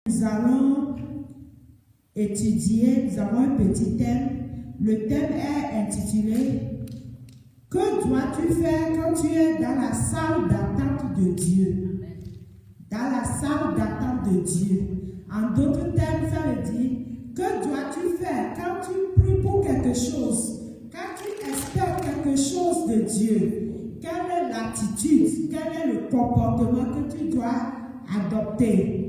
Nous allons étudier, nous avons un petit thème. Le thème est intitulé « Que dois-tu faire quand tu es dans la salle d'attente de Dieu ?» Dans la salle d'attente de Dieu. En d'autres termes, ça veut dire « Que dois-tu faire quand tu pries pour quelque chose, quand tu espères quelque chose de Dieu? Quelle est l'attitude, quel est le comportement que tu dois adopter? »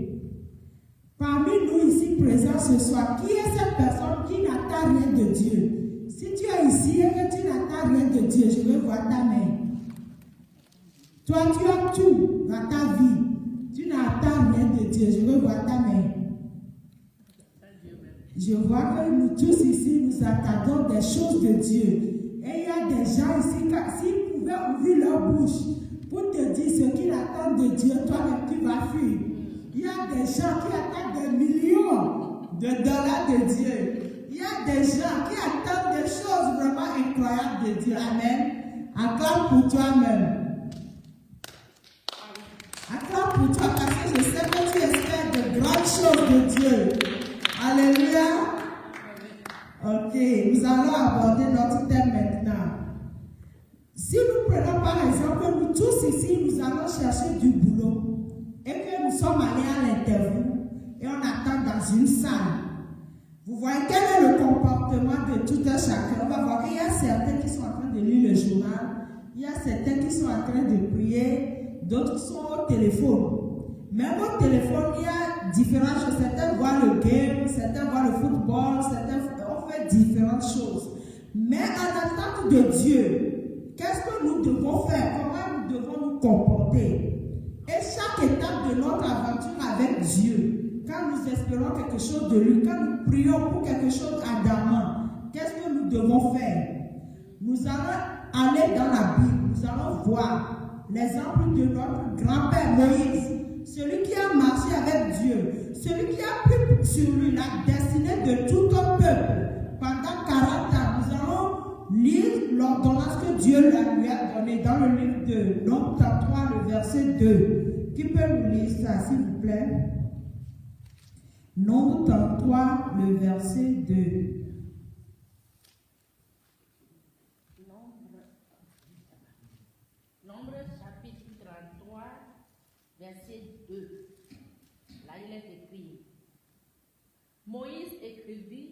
Parmi nous ici présents ce soir, qui est cette personne qui n'attend rien de Dieu? Si tu es ici et que tu n'attends rien de Dieu, je veux voir ta main. Toi, tu as tout dans ta vie. Tu n'attends rien de Dieu, je veux voir ta main. Je vois que nous tous ici, nous attendons des choses de Dieu. Et il y a des gens ici, s'ils pouvaient ouvrir leur bouche pour te dire ce qu'ils attendent de Dieu, toi-même tu vas fuir. Il y a des gens qui attendent des millions de dollars de Dieu. Il y a des gens qui attendent des choses vraiment incroyables de Dieu. Amen. Acclame pour toi-même. Acclame pour toi parce que je sais que tu espères de grandes choses de Dieu. Alléluia. Ok, nous allons aborder notre thème maintenant. Si nous prenons par exemple, nous tous ici, nous allons chercher du boulot. Et que nous sommes allés à l'interview et on attend dans une salle. Vous voyez quel est le comportement de tout un chacun. On va voir qu'il y a certains qui sont en train de lire le journal, il y a certains qui sont en train de prier, d'autres sont au téléphone. Même au téléphone, il y a différentes choses. Certains voient le game, certains voient le football, certains fait différentes choses. Mais en attente de Dieu, qu'est-ce que nous devons faire? Comment nous devons nous comporter? Et chaque étape de notre aventure avec Dieu, quand nous espérons quelque chose de lui, quand nous prions pour quelque chose ardemment, qu'est-ce que nous devons faire? Nous allons aller dans la Bible, nous allons voir l'exemple de notre grand-père Moïse, celui qui a marché avec Dieu, celui qui a pris sur lui la destinée de tout un peuple pendant 40 ans. Nous allons lire l'ordonnance que Dieu lui a donnée dans le livre de Nombre 33, le verset 2. Qui peut nous lire ça, s'il vous plaît? Nombre 33, le verset 2. Nombre chapitre 33, verset 2. Là, il est écrit: Moïse écrivit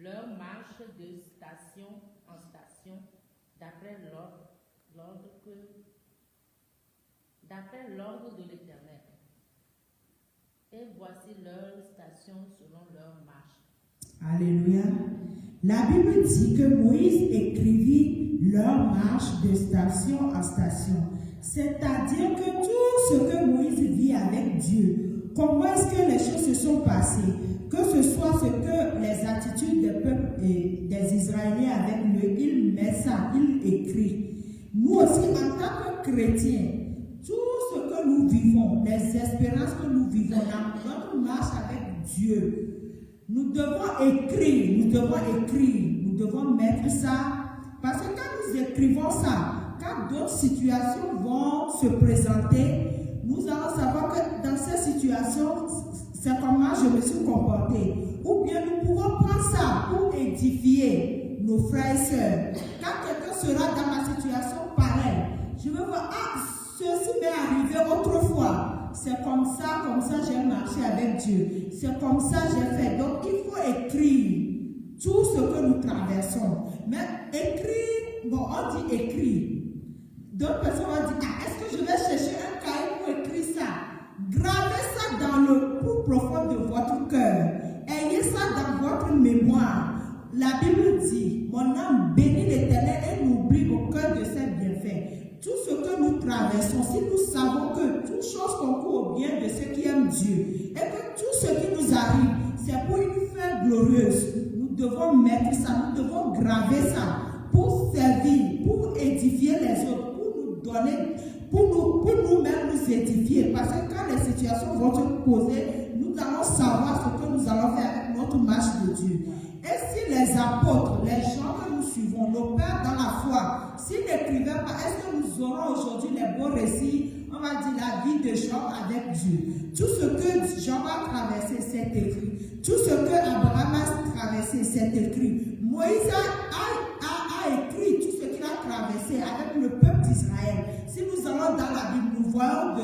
leur marche de station en station d'après l'ordre de l'Éternel. Et voici leur station selon leur marche. Alléluia. La Bible dit que Moïse écrivit leur marche de station en station. C'est-à-dire que tout ce que Moïse vit avec Dieu, comment est-ce que les choses se sont passées, que ce soit ce que les attitudes des peuples et des Israéliens avec lui, il met ça, il écrit. Nous aussi, en tant que chrétiens, tout ce que nous vivons, les espérances que nous vivons dans notre marche avec Dieu, nous devons écrire, nous devons mettre ça, parce que quand nous écrivons ça, quand d'autres situations vont se présenter, nous allons savoir que dans ces situations, c'est comment je me suis comporté. Ou bien nous pouvons prendre ça pour édifier nos frères et sœurs. Quand quelqu'un sera dans ma situation pareille, je vais voir, ceci m'est arrivé autrefois. C'est comme ça j'ai marché avec Dieu. C'est comme ça j'ai fait. Donc il faut écrire tout ce que nous traversons. Mais écrire, on dit écrire. D'autres personnes vont dire, est-ce que je vais chercher un cahier pour écrire ça? Gravez ça dans le plus profond de votre cœur. Ayez ça dans votre mémoire. La Bible dit, mon âme bénit l'Éternel et n'oublie aucun de ses bienfaits. Tout ce que nous traversons, si nous savons que toute chose concourt au bien de ceux qui aiment Dieu, et que tout ce qui nous arrive, c'est pour une fin glorieuse, nous devons mettre ça, nous devons graver ça pour servir, pour édifier les autres, pour nous donner, pour nous-mêmes nous édifier. Parce que quand les situations vont se poser, nous allons savoir ce que nous allons faire avec notre marche de Dieu. Et si les apôtres, les gens que nous suivons, nos pères dans la foi, s'ils n'écrivaient pas, est-ce que nous aurons aujourd'hui les beaux récits? On va dire la vie de Job avec Dieu. Tout ce que Job a traversé, c'est écrit. Tout ce que Abraham a traversé, c'est écrit. Moïse a écrit tout ce qu'il a traversé avec le peuple d'Israël. Si nous allons dans la Bible, nous voyons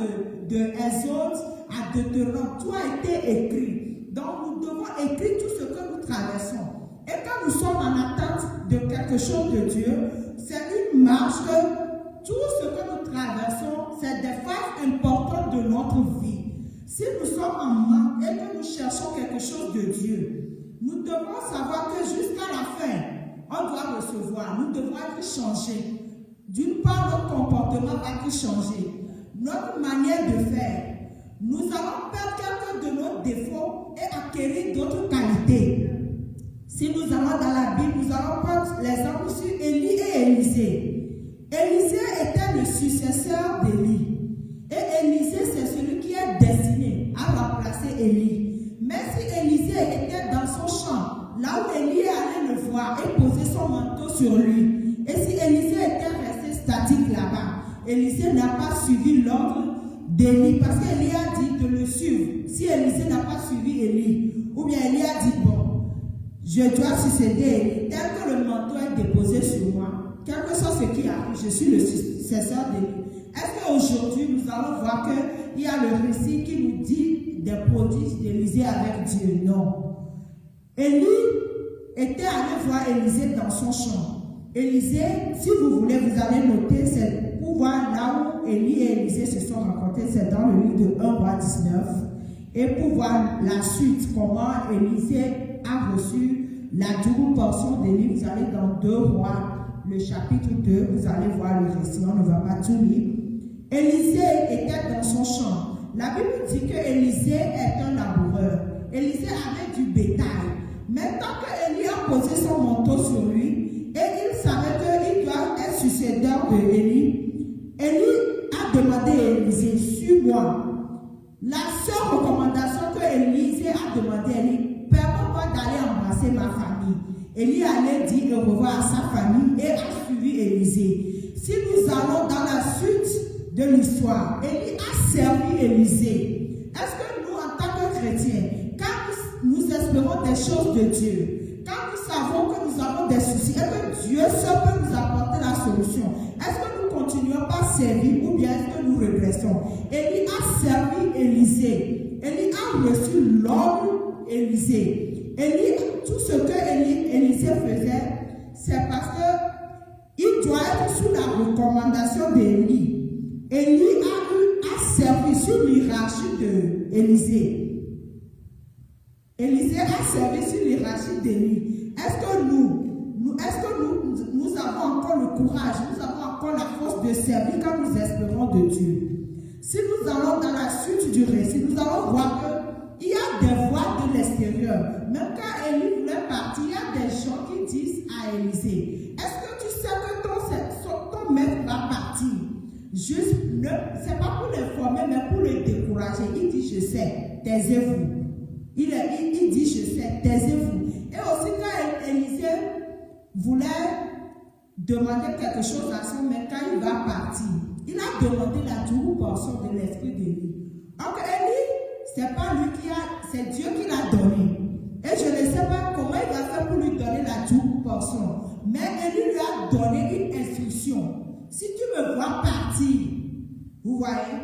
de Exode à Deutéronome, tout a été écrit. Donc nous devons écrire tout ce que nous traversons. Et quand nous sommes en attente de quelque chose de Dieu, c'est une marche que tout ce que nous traversons, c'est des phases importantes de notre vie. Si nous sommes en manque et que nous cherchons quelque chose de Dieu, nous devons savoir que jusqu'à la fin, on doit recevoir, nous devons être changés. D'une part, notre comportement va être changé, notre manière de faire. Nous allons perdre quelques de nos défauts et acquérir d'autres qualités. Si nous allons dans la Bible, nous allons prendre l'exemple sur Élie et Élisée. Élisée était le successeur d'Élie. Et Élisée, c'est celui qui est destiné à remplacer Élie. Mais si Élisée était dans son champ, là où Élie allait le voir et poser son manteau sur lui, et si Élisée était resté statique là-bas, Élisée n'a pas suivi l'ordre d'Élie parce qu'Élie a dit de le suivre. Si Élisée n'a pas suivi Élie, ou bien Élie a dit bon, je dois succéder Élie, tel que le manteau est déposé sur moi, quel que soit ce qui arrive, je suis le successeur d'Élie. Est-ce qu'aujourd'hui nous allons voir qu'il y a le récit qui nous dit des prodiges d'Élisée avec Dieu? Non. Élie était allé voir Élisée dans son champ. Élisée, si vous voulez, vous allez noter, c'est pour voir là où Élie et Élisée se sont rencontrés, c'est dans le livre de 1 roi 19. Et pour voir la suite, comment Élisée a reçu la double portion d'Élie, vous allez dans 2 rois, le chapitre 2, vous allez voir le récit, on ne va pas tout lire. Élisée était dans son champ. La Bible dit que Élisée est un laboureur. Élisée avait du bétail. Mais tant qu'Élie a posé son manteau sur lui, et il savait qu'il doit être successeur de Élie, Élie a demandé à Élisée, suis-moi. La seule recommandation que Élisée a demandé à Élie, permets-moi d'aller embrasser ma famille. Élie allait dire au revoir à sa famille et a suivi Élisée. Si nous allons dans la suite de l'histoire, Élie a servi Élisée. Est-ce que nous, en tant que chrétiens, quand nous espérons des choses de Dieu, quand nous savons que nous avons des soucis et que Dieu seul peut nous apporter la solution, est-ce que nous continuons par servir ou bien est-ce que nous régressons? Élie a servi Élisée. Élie a reçu l'ordre Élisée. Élie, tout ce que Élisée faisait, c'est parce qu'il doit être sous la recommandation d'Élie. Élie a servi sous l'hierarchie d'Élisée. Élisée a servi sous l'hierarchie d'Élie. Est-ce que nous avons encore le courage, nous avons encore la force de servir quand nous espérons de Dieu? Si nous allons dans la suite du récit, nous allons voir qu'il y a des voix de l'extérieur. Même quand Élie voulait partir, il y a des gens qui disent à Élisée, est-ce que tu sais que ton maître va partir? Juste, c'est pas pour l'informer, mais pour le décourager. Il dit, je sais, taisez-vous. Il dit, je sais, taisez-vous. Et aussi, quand Élisée voulait demander quelque chose à son maître, quand il va partir, il a demandé la double portion de l'esprit d'Élie. Donc, Élie, c'est pas lui c'est Dieu qui l'a donné. Et je ne sais pas comment il va faire pour lui donner la double portion. Mais Élie lui a donné une instruction. Si tu me vois partir, vous voyez,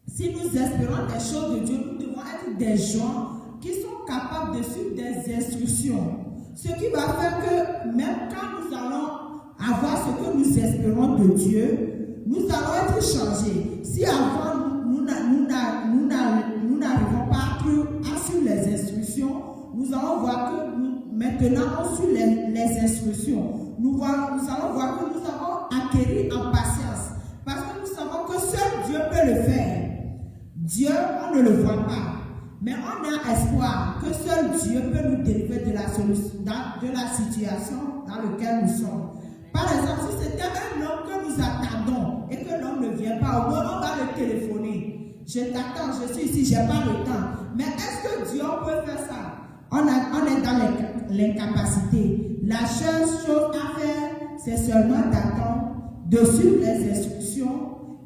si nous espérons des choses de Dieu, nous devons être des gens qui sont capables de suivre des instructions. Ce qui va faire que même quand nous allons avoir ce que nous espérons de Dieu, nous allons être changés. Si avant nous n'arrivons pas à suivre les instructions, nous allons voir que maintenant on suit les instructions. Nous allons voir que nous avons acquis en patience. Parce que nous savons que seul Dieu peut le faire. Dieu, on ne le voit pas. Mais on a espoir que seul Dieu peut nous délivrer de la situation dans laquelle nous sommes. Par exemple, si c'était un homme que nous attendons et que l'homme ne vient pas, au moins on va le téléphoner. Je t'attends, je suis ici, je n'ai pas le temps. Mais est-ce que Dieu peut faire ça? On est dans l'incapacité. La seule chose à faire, c'est seulement d'attendre, de suivre les instructions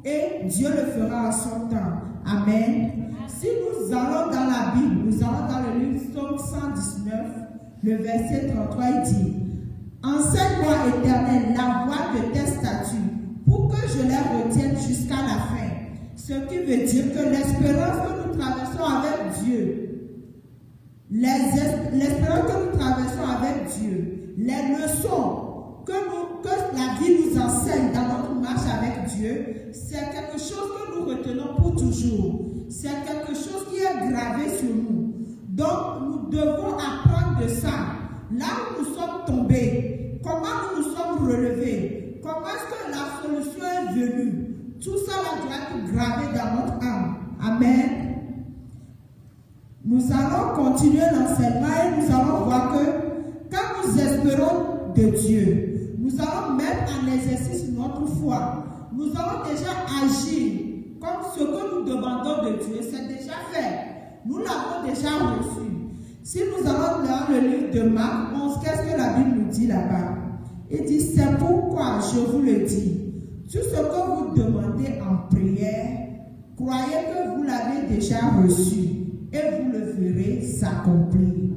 et Dieu le fera à son temps. Amen. Si nous allons dans la Bible, nous allons dans le livre Psaume 119, le verset 33, il dit: Enseigne-moi, Éternel, la voie de tes statuts, pour que je les retienne jusqu'à la fin. Ce qui veut dire que l'espérance que nous traversons avec Dieu, l'espérance que nous traversons avec Dieu, les leçons que la vie nous enseigne dans notre marche avec Dieu, c'est quelque chose que nous retenons pour toujours. C'est quelque chose qui est gravé sur nous. Donc, nous devons apprendre de ça. Là où nous sommes tombés, comment nous nous sommes relevés, comment est-ce que la solution est venue. Tout ça doit être gravé dans notre âme. Amen. Nous allons continuer l'enseignement et nous allons voir que quand nous espérons de Dieu, nous allons mettre en exercice notre foi. Nous allons déjà agir comme ce que nous demandons de Dieu. C'est déjà fait. Nous l'avons déjà reçu. Si nous allons dans le livre de Marc 11, qu'est-ce que la Bible nous dit là-bas? Il dit: c'est pourquoi je vous le dis. Tout ce que vous demandez en prière, croyez que vous l'avez déjà reçu et vous le verrez s'accomplir.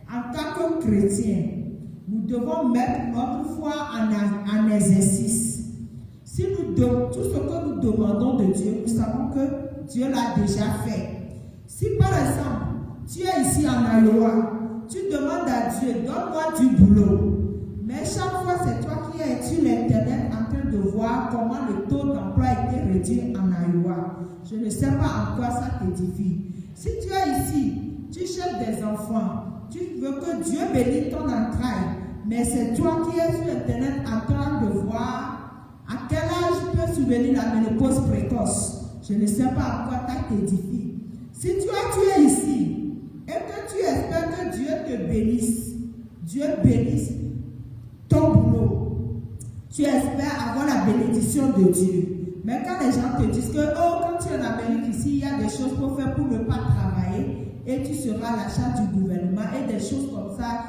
En tant que chrétiens, nous devons mettre notre foi en exercice. Si tout ce que nous demandons de Dieu, nous savons que Dieu l'a déjà fait. Si par exemple, tu es ici en Iowa, tu demandes à Dieu: donne-moi du boulot. Mais chaque fois, c'est toi qui es sur l'internet en train de voir comment le taux d'emploi a été réduit en Iowa. Je ne sais pas en quoi ça t'édifie. Si tu es ici, tu cherches des enfants, tu veux que Dieu bénisse ton entraille, mais c'est toi qui es sur internet en train de voir à quel âge peut survenir la ménopause précoce. Je ne sais pas en quoi ça t'édifie. Si tu es ici et que tu espères que Dieu te bénisse, Dieu bénisse ton boulot, tu espères avoir la bénédiction de Dieu. Mais quand les gens te disent que quand tu es en Amérique ici, il y a des choses pour faire pour ne pas travailler et tu seras à la charge du gouvernement et des choses comme ça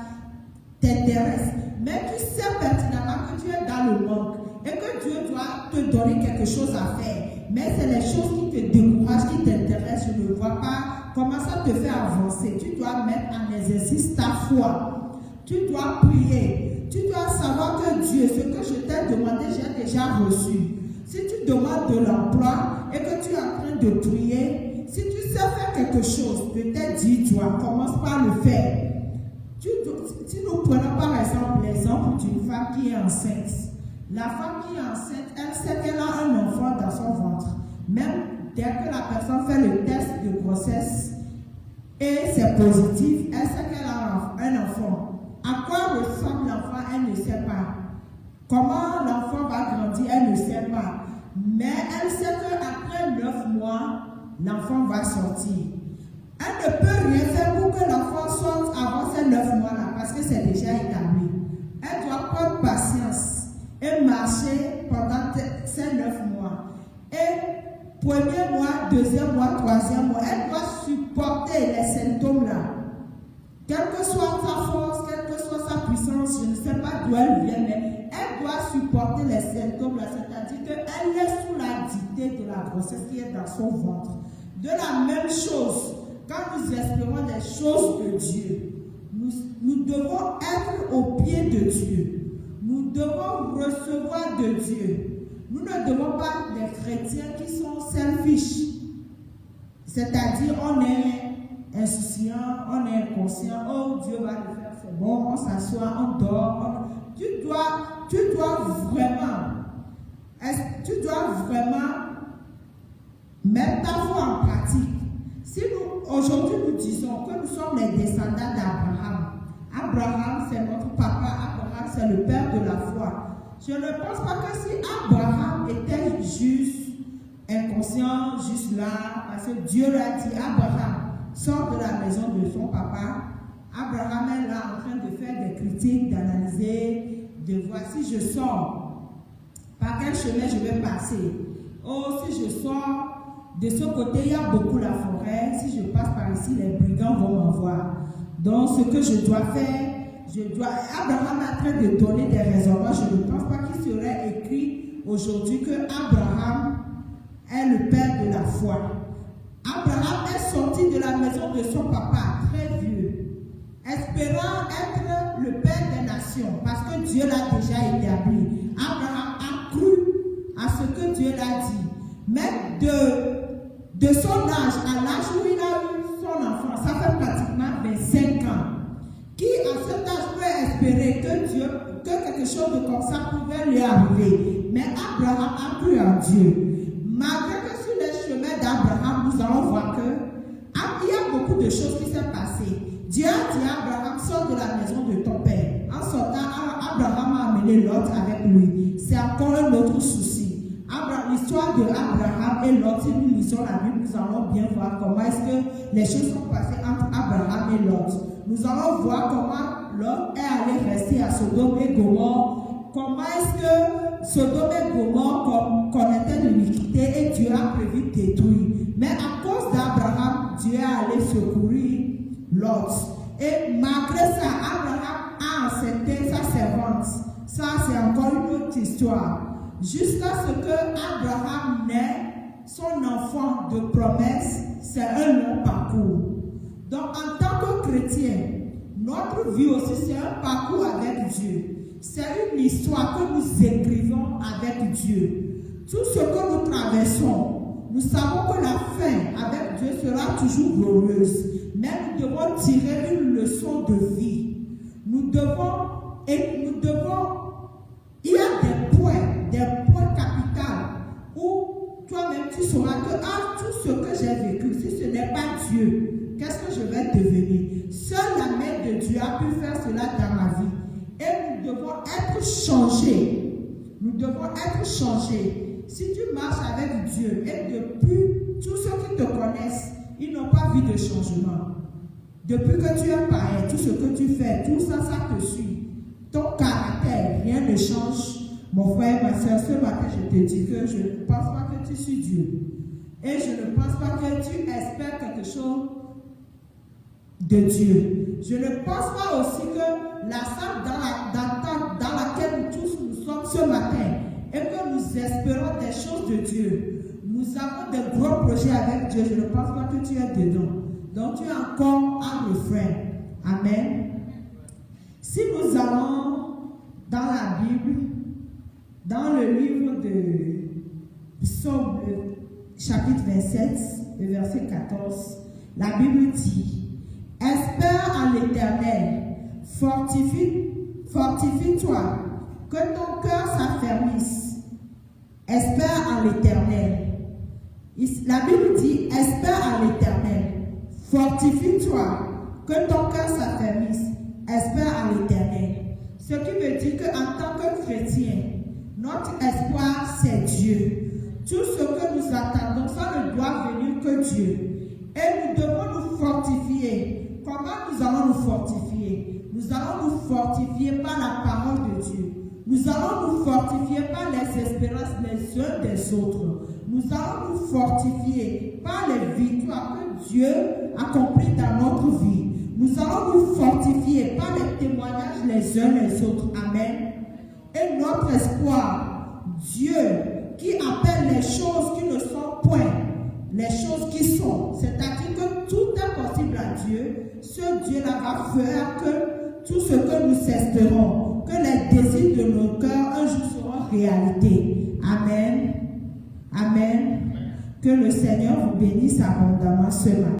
t'intéressent. Mais tu sais pertinemment que tu es dans le manque et que Dieu doit te donner quelque chose à faire. Mais c'est les choses qui te découragent, qui t'intéressent. Je ne vois pas comment ça te fait avancer. Tu dois mettre en exercice ta foi. Tu dois prier. Tu dois savoir que Dieu, ce que je t'ai demandé, j'ai déjà reçu. Si tu demandes de l'emploi et que tu es en train de prier, si tu sais faire quelque chose, peut-être dis-toi, commence par le faire. Si nous prenons par exemple l'exemple d'une femme qui est enceinte, la femme qui est enceinte, elle sait qu'elle a un enfant dans son ventre. Même dès que la personne fait le test de grossesse et c'est positif, elle sait qu'elle a un enfant. À quoi ressemble l'enfant, elle ne sait pas. Comment l'enfant va grandir, elle ne sait pas. Mais elle sait qu'après 9 mois, l'enfant va sortir. Elle ne peut rien faire pour que l'enfant sorte avant ces 9 mois-là, parce que c'est déjà établi. Elle doit prendre patience et marcher pendant ces 9 mois. Et premier mois, deuxième mois, troisième mois, elle doit supporter les symptômes-là. Quelle que soit sa force, quelle que soit sa puissance, je ne sais pas d'où elle vient, mais elle doit supporter les symptômes-là, c'est-à-dire qu'elle est sous la dictée de la grossesse qui est dans son ventre. De la même chose, quand nous espérons des choses de Dieu, nous devons être au pied de Dieu. Nous devons recevoir de Dieu. Nous ne devons pas des chrétiens qui sont selfish, c'est-à-dire on est insouciant, on est inconscient, oh Dieu va le faire, c'est bon, on s'assoit, on dort. Tu dois vraiment mettre ta foi en pratique. Si aujourd'hui nous disons que nous sommes les descendants d'Abraham, Abraham c'est notre papa, Abraham c'est le père de la foi. Je ne pense pas que si Abraham était juste inconscient, juste là, parce que Dieu lui a dit: Abraham, sort de la maison de son papa. Abraham est là en train de faire des critiques, d'analyser, de voir si je sors, par quel chemin je vais passer. Oh, si je sors de ce côté, il y a beaucoup la forêt. Si je passe par ici, les brigands vont m'en voir. Donc, ce que je dois faire, Abraham est en train de donner des raisonnements. Je ne pense pas qu'il serait écrit aujourd'hui que Abraham est le père de la foi. Abraham est sorti de la maison de son papa, très vieux, espérant être le père des nations, parce que Dieu l'a déjà établi. Abraham a cru à ce que Dieu l'a dit. Mais de son âge à l'âge où il a eu son enfant, ça fait pratiquement 25 ans. Qui à cet âge peut espérer que quelque chose de comme ça pouvait lui arriver? Mais Abraham a cru en Dieu. Malgré que sur les chemins d'Abraham, nous allons voir il y a beaucoup de choses qui sont passées. Dieu a dit à Abraham, sors de la maison de ton père. En sortant, Abraham a amené Lot avec lui. C'est encore un autre souci. L'histoire de Abraham et Lot, si nous lisons la Bible, nous allons bien voir comment est-ce que les choses sont passées entre Abraham et Lot. Nous allons voir comment Lot est allé rester à Sodome et Gomorrhe. Comment est-ce que Sodome et Gomorrhe connaissaient de l'iniquité et Dieu a prévu détruire. Mais à cause d'Abraham, Dieu est allé secourir Lot. Et malgré ça, Abraham a accepté sa servante. Ça, c'est encore une autre histoire. Jusqu'à ce que Abraham naît, son enfant de promesse, c'est un long parcours. Donc, en tant que chrétien, notre vie aussi, c'est un parcours avec Dieu. C'est une histoire que nous écrivons avec Dieu. Tout ce que nous traversons, nous savons que la fin avec Dieu sera toujours glorieuse. Mais nous devons tirer une leçon de vie. Nous devons, il y a des points capitaux où toi-même tu sauras que tout ce que j'ai vécu, si ce n'est pas Dieu, qu'est-ce que je vais devenir? Seule la main de Dieu a pu faire cela dans ma vie. Et nous devons être changés. Nous devons être changés. Si tu marches avec Dieu et depuis tous ceux qui te connaissent, ils n'ont pas vu de changement. Depuis que tu es pareil, tout ce que tu fais, tout ça, ça te suit. Ton caractère, rien ne change. Mon frère, ma soeur, ce matin, je te dis que je ne pense pas que tu suis Dieu. Et je ne pense pas que tu espères quelque chose de Dieu. Je ne pense pas aussi que la salle dans laquelle nous tous nous sommes ce matin et que nous espérons des choses de Dieu. Nous avons des gros projets avec Dieu. Je ne pense pas que tu es dedans. Donc tu es encore un refrain. Amen. Si nous allons dans la Bible, dans le livre de Psaume, chapitre 27, le verset 14, la Bible dit: espère en l'Éternel, fortifie-toi, que ton cœur s'affermisse. Espère en l'Éternel. La Bible dit: espère en l'Éternel, fortifie-toi, que ton cœur s'affermisse. Espère en l'Éternel. Ce qui veut dire qu'en tant que chrétien, notre espoir, c'est Dieu. Tout ce que nous attendons, ça ne doit venir que Dieu. Et nous devons nous fortifier. Comment nous allons nous fortifier? Nous allons nous fortifier par la parole de Dieu. Nous allons nous fortifier par les espérances les uns des autres. Nous allons nous fortifier par les victoires que Dieu accomplit dans notre vie. Nous allons nous fortifier par les témoignages les uns les autres. Amen. Et notre espoir, Dieu qui appelle les choses qui ne sont point, les choses qui sont. C'est-à-dire que tout est possible à Dieu. Ce Dieu-là va faire que tout ce que nous espérons, que les désirs de nos cœurs un jour seront réalité. Amen. Amen. Que le Seigneur vous bénisse abondamment ce matin.